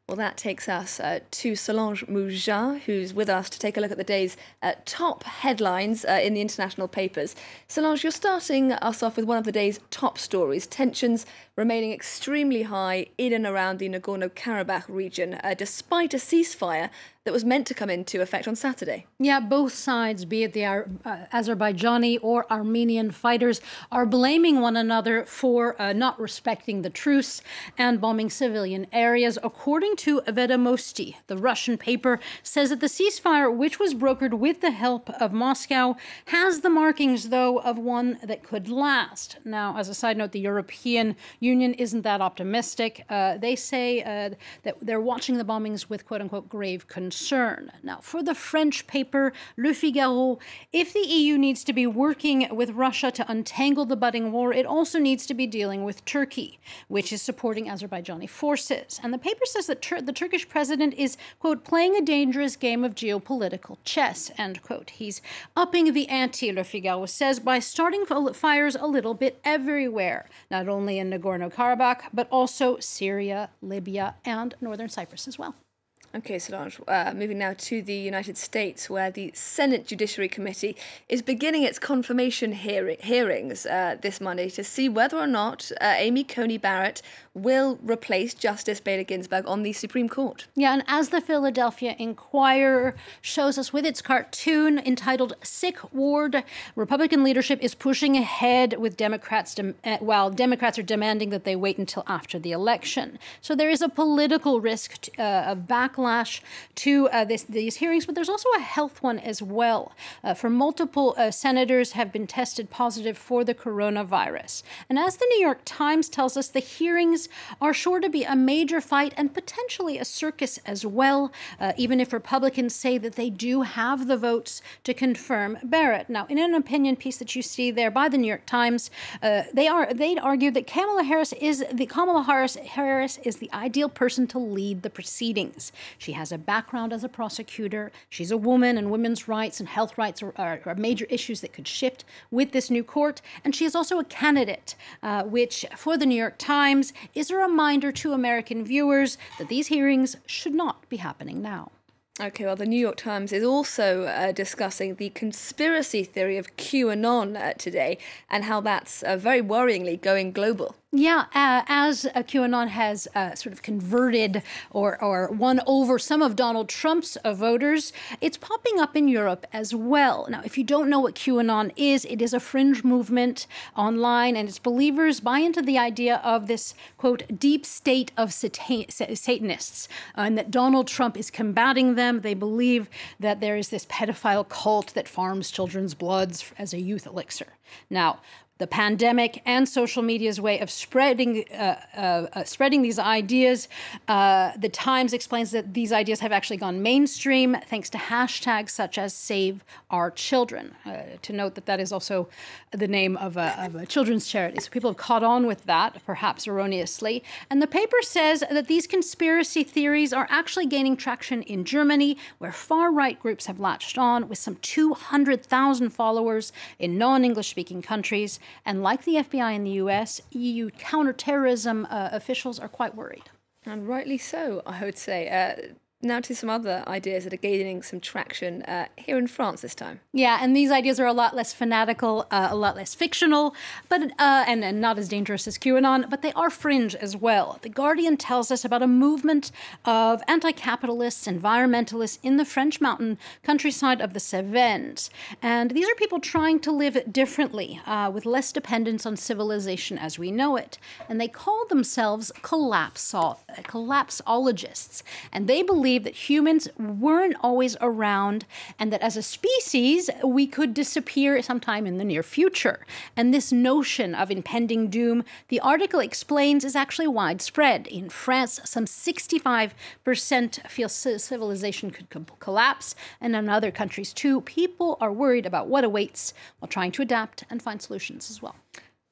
Well, that takes us to Solange Mougin, who's with us to take a look at the day's top headlines in the international papers. Solange, you're starting us off with one of the day's top stories. Tensions remaining extremely high in and around the Nagorno-Karabakh region, despite a ceasefire that was meant to come into effect on Saturday. Yeah, both sides, be it the Azerbaijani or Armenian fighters, are blaming one another for not respecting the truce and bombing civilian areas. According to Vedomosti, the Russian paper says that the ceasefire, which was brokered with the help of Moscow, has the markings, though, of one that could last. Now, as a side note, the European Union isn't that optimistic. They say that they're watching the bombings with, quote-unquote, grave concern. Now, for the French paper Le Figaro, if the EU needs to be working with Russia to untangle the budding war, it also needs to be dealing with Turkey, which is supporting Azerbaijani forces. And the paper says that the Turkish president is, quote, playing a dangerous game of geopolitical chess, end quote. He's upping the ante, Le Figaro says, by starting fires a little bit everywhere, not only in Nagorno-Karabakh, but also Syria, Libya, and northern Cyprus as well. Okay, Solange, moving now to the United States, where the Senate Judiciary Committee is beginning its confirmation hearings this Monday to see whether or not Amy Coney Barrett will replace Justice Bader Ginsburg on the Supreme Court. Yeah, and as the Philadelphia Inquirer shows us with its cartoon entitled Sick Ward, Republican leadership is pushing ahead with Democrats, while Democrats are demanding that they wait until after the election. So there is a political risk of backlash to these hearings, but there's also a health one as well. For multiple senators have been tested positive for the coronavirus. And as the New York Times tells us, the hearings are sure to be a major fight and potentially a circus as well, even if Republicans say that they do have the votes to confirm Barrett. Now, in an opinion piece that you see there by the New York Times, they argue that Kamala Harris is the ideal person to lead the proceedings. She has a background as a prosecutor. She's a woman, and women's rights and health rights are major issues that could shift with this new court. And she is also a candidate, which for the New York Times is a reminder to American viewers that these hearings should not be happening now. Okay, well, the New York Times is also discussing the conspiracy theory of QAnon today and how that's very worryingly going global. Yeah, as QAnon has sort of converted or won over some of Donald Trump's voters, it's popping up in Europe as well. Now, if you don't know what QAnon is, it is a fringe movement online, and its believers buy into the idea of this, quote, deep state of Satanists, and that Donald Trump is combating them. They believe that there is this pedophile cult that farms children's bloods as a youth elixir. Now, the pandemic and social media's way of spreading these ideas. The Times explains that these ideas have actually gone mainstream thanks to hashtags such as Save Our Children. To note that that is also the name of a children's charity. So people have caught on with that, perhaps erroneously. And the paper says that these conspiracy theories are actually gaining traction in Germany, where far-right groups have latched on with some 200,000 followers in non-English speaking countries. And like the FBI in the US, EU counterterrorism officials are quite worried. And rightly so, I would say. Now to some other ideas that are gaining some traction here in France this time. Yeah, and these ideas are a lot less fanatical, a lot less fictional, but and not as dangerous as QAnon, but they are fringe as well. The Guardian tells us about a movement of anti-capitalists, environmentalists in the French mountain countryside of the Cevennes. And these are people trying to live differently, with less dependence on civilization as we know it. And they call themselves collapsologists. And they believe that humans weren't always around and that as a species, we could disappear sometime in the near future. And this notion of impending doom, the article explains, is actually widespread. In France, some 65% feel civilization could collapse, and in other countries too, people are worried about what awaits while trying to adapt and find solutions as well.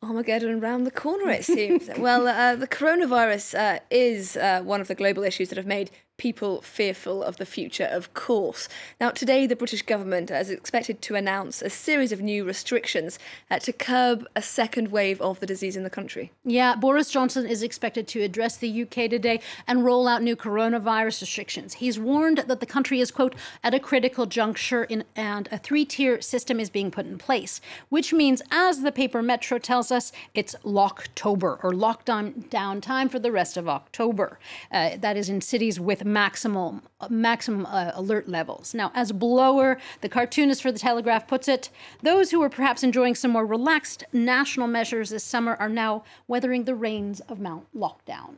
Armageddon round the corner, it seems. Well, the coronavirus is one of the global issues that have made people fearful of the future, of course. Now, today, the British government is expected to announce a series of new restrictions to curb a second wave of the disease in the country. Yeah, Boris Johnson is expected to address the UK today and roll out new coronavirus restrictions. He's warned that the country is, quote, at a critical juncture and a three-tier system is being put in place, which means, as the paper Metro tells us, it's Locktober, or lockdown time for the rest of October. That is in cities with maximum alert levels. Now, as Blower, the cartoonist for The Telegraph, puts it, those who were perhaps enjoying some more relaxed national measures this summer are now weathering the rains of Mount Lockdown.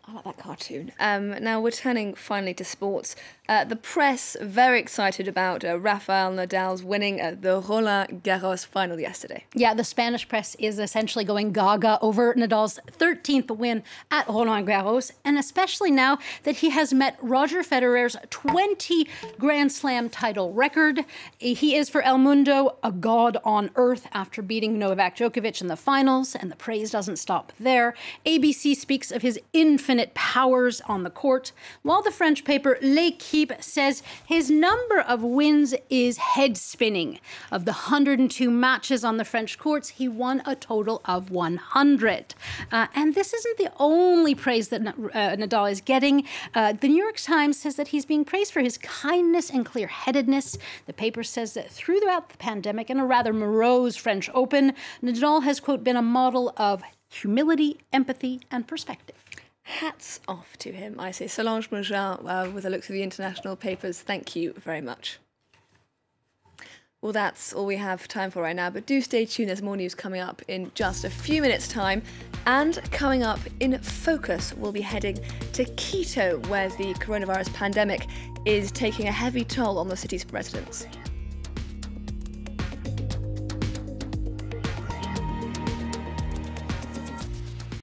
I like that cartoon. Now we're turning finally to sports. The press very excited about Rafael Nadal's winning the Roland Garros final yesterday. Yeah, the Spanish press is essentially going gaga over Nadal's 13th win at Roland Garros, and especially now that he has met Roger Federer's 20 Grand Slam title record. He is, for El Mundo, a god on earth after beating Novak Djokovic in the finals, and the praise doesn't stop there. ABC speaks of his infinite powers on the court, while the French paper L'Équipe says his number of wins is head-spinning. Of the 102 matches on the French courts, he won a total of 100. And this isn't the only praise that Nadal is getting. The New York Times says that he's being praised for his kindness and clear-headedness. The paper says that throughout the pandemic and a rather morose French Open, Nadal has, quote, been a model of humility, empathy, and perspective. Hats off to him, I say. Solange Mougin, with a look through the international papers, thank you very much. Well, that's all we have time for right now, but do stay tuned. There's more news coming up in just a few minutes' time. And coming up in Focus, we'll be heading to Quito, where the coronavirus pandemic is taking a heavy toll on the city's residents.